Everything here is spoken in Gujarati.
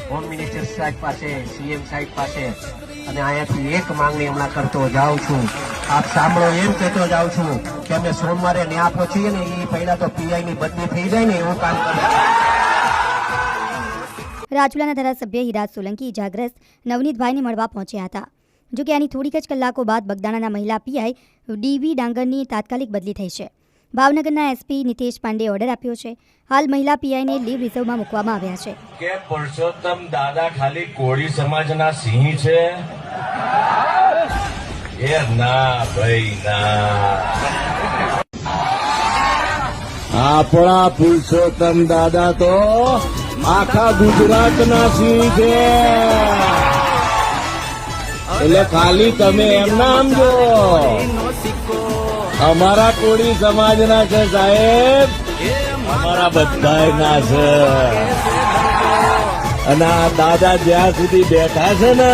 હોમ મિનિસ્ટર સાહેબ પાસે, સીએમ સાહેબ પાસે, અને અહીંયાથી એક માંગણી હમણાં કરતો જાઉં છું. આપ સાંભળો, એમ કહેતો જાઉં છું કે અમે સોમવારે ન્યા પહોંચીએ ને એ પહેલા તો પીઆઈ ની બદલી થઈ જાય ને એવું કામ કરે. રાજુલાના ધારાસભ્ય હિરાજ સોલંકી ઇજાગ્રસ્ત નવનીતભાઈને મળવા પહોંચ્યા હતા. જોકે આની થોડીક જ કલાકો બાદ બગદાણાના મહિલા પીઆઈ ડીવી ડાંગરની તાત્કાલિક બદલી થઈ છે. ભાવનગરના એસપી નિતેશ પાંડે ઓર્ડર આપ્યો છે. હાલ મહિલા પીઆઈને લીવ રિઝર્વમાં મૂકવામાં આવ્યા છે. કે પુરુષોત્તમ દાદા ખાલી કોળી સમાજના સિંહ છે? એ ના ભાઈ ના. આપણા પુરુષોત્તમ દાદા તો આખા ગુજરાતના સિંહ છે. એટલે ખાલી તમે એમ ના સમજો, અમારા કોળી સમાજના છે સાહેબ, અમારા બધાના છે. અને આ દાદા જ્યાં સુધી બેઠા છે ને